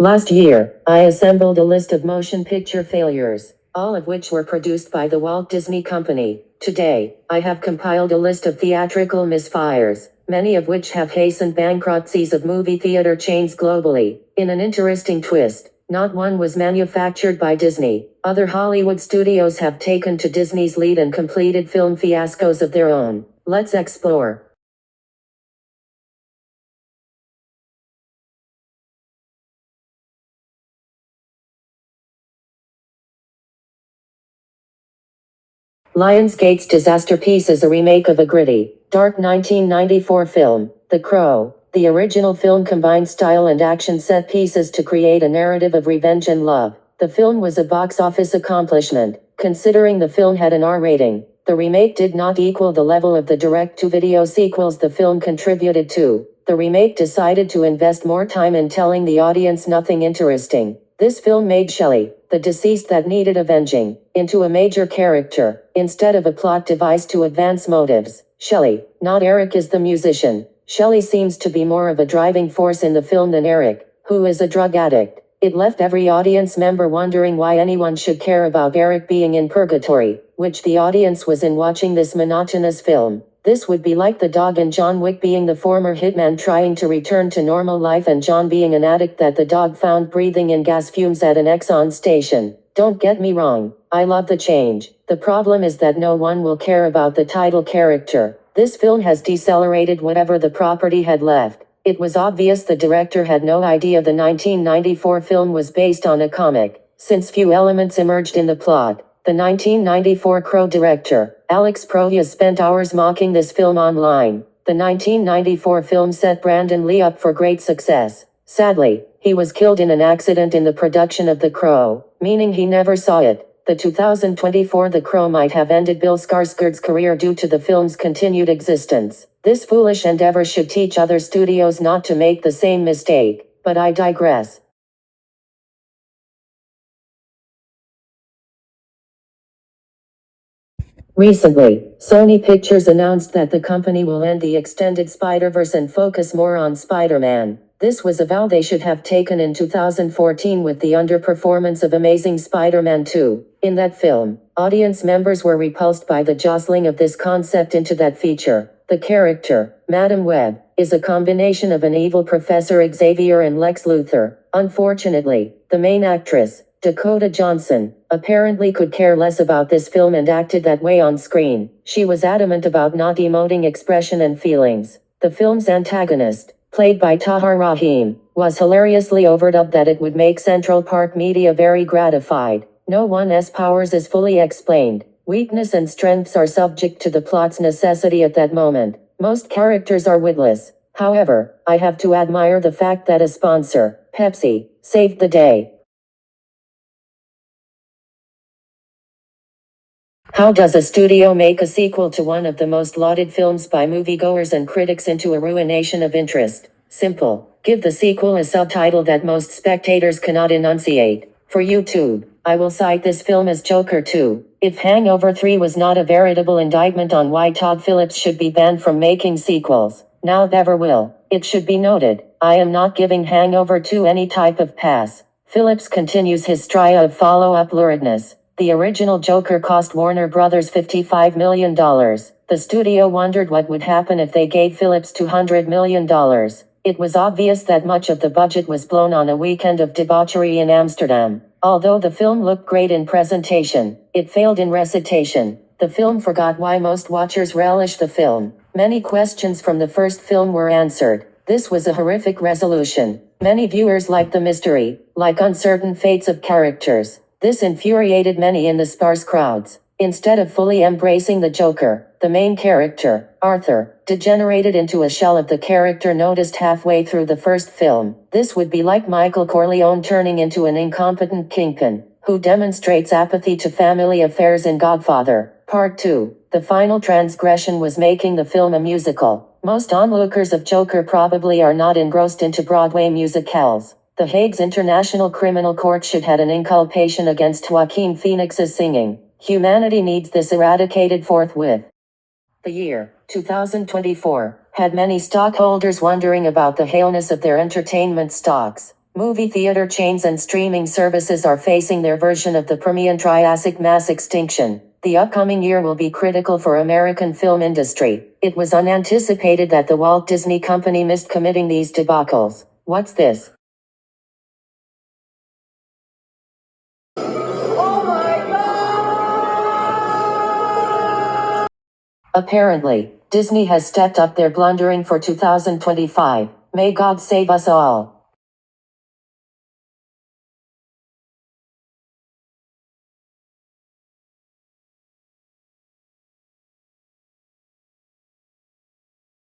Last year, I assembled a list of motion picture failures, all of which were produced by the Walt Disney Company. Today, I have compiled a list of theatrical misfires, many of which have hastened bankruptcies of movie theater chains globally. In an interesting twist, not one was manufactured by Disney. Other Hollywood studios have taken to Disney's lead and completed film fiascos of their own. Let's explore. Lionsgate's Disasterpiece is a remake of a gritty, dark 1994 film, The Crow. The original film combined style and action set pieces to create a narrative of revenge and love. The film was a box office accomplishment, considering the film had an R rating. The remake did not equal the level of the direct-to-video sequels the film contributed to. The remake decided to invest more time in telling the audience nothing interesting. This film made Ceili, the deceased that needed avenging, into a major character, instead of a plot device to advance motives. Ceili, not Eric, is the musician. Ceili seems to be more of a driving force in the film than Eric, who is a drug addict. It left every audience member wondering why anyone should care about Eric being in purgatory, which the audience was in watching this monotonous film. This would be like the dog in John Wick being the former hitman trying to return to normal life and John being an addict that the dog found breathing in gas fumes at an Exxon station. Don't get me wrong, I love the change. The problem is that no one will care about the title character. This film has decelerated whatever the property had left. It was obvious the director had no idea the 1994 film was based on a comic, since few elements emerged in the plot. The 1994 Crow director, Alex Proyas, spent hours mocking this film online. The 1994 film set Brandon Lee up for great success. Sadly, he was killed in an accident in the production of The Crow, meaning he never saw it. The 2024 The Crow might have ended Bill Skarsgård's career due to the film's continued existence. This foolish endeavor should teach other studios not to make the same mistake, but I digress. Recently, Sony Pictures announced that the company will end the extended SpiderVerse and focus more on Spider-Man. This was a vow they should have taken in 2014 with the underperformance of Amazing Spider-Man 2. In that film, audience members were repulsed by the jostling of this concept into that feature. The character, Madam Web, is a combination of an evil Professor Xavier and Lex Luthor. Unfortunately, the main actress, Dakota Johnson, apparently could care less about this film and acted that way on screen. She was adamant about not emoting expression and feelings. The film's antagonist, played by Tahar Rahim, was hilariously overdubbed that it would make Central Park Media very gratified. No one's powers is fully explained. Weakness and strengths are subject to the plot's necessity at that moment. Most characters are witless. However, I have to admire the fact that a sponsor, Pepsi, saved the day. How does a studio make a sequel to one of the most lauded films by moviegoers and critics into a ruination of interest? Simple. Give the sequel a subtitle that most spectators cannot enunciate. For YouTube, I will cite this film as Joker 2. If Hangover 3 was not a veritable indictment on why Todd Phillips should be banned from making sequels, now never will. It should be noted, I am not giving Hangover 2 any type of pass. Phillips continues his stria of follow-up luridness. The original Joker cost Warner Brothers $55 million. The studio wondered what would happen if they gave Phillips $200 million. It was obvious that much of the budget was blown on a weekend of debauchery in Amsterdam. Although the film looked great in presentation, it failed in recitation. The film forgot why most watchers relish the film. Many questions from the first film were answered. This was a horrific resolution. Many viewers liked the mystery, like uncertain fates of characters. This infuriated many in the sparse crowds. Instead of fully embracing the Joker, the main character, Arthur, degenerated into a shell of the character noticed halfway through the first film. This would be like Michael Corleone turning into an incompetent kingpin, who demonstrates apathy to family affairs in Godfather, Part 2. The final transgression was making the film a musical. Most onlookers of Joker probably are not engrossed into Broadway musicals. The Hague's International Criminal Court should have an inculpation against Joaquin Phoenix's singing. Humanity needs this eradicated forthwith. The year, 2024, had many stockholders wondering about the haleness of their entertainment stocks. Movie theater chains and streaming services are facing their version of the Permian-Triassic mass extinction. The upcoming year will be critical for American film industry. It was unanticipated that the Walt Disney Company missed committing these debacles. What's this? Apparently, Disney has stepped up their blundering for 2025. May God save us all.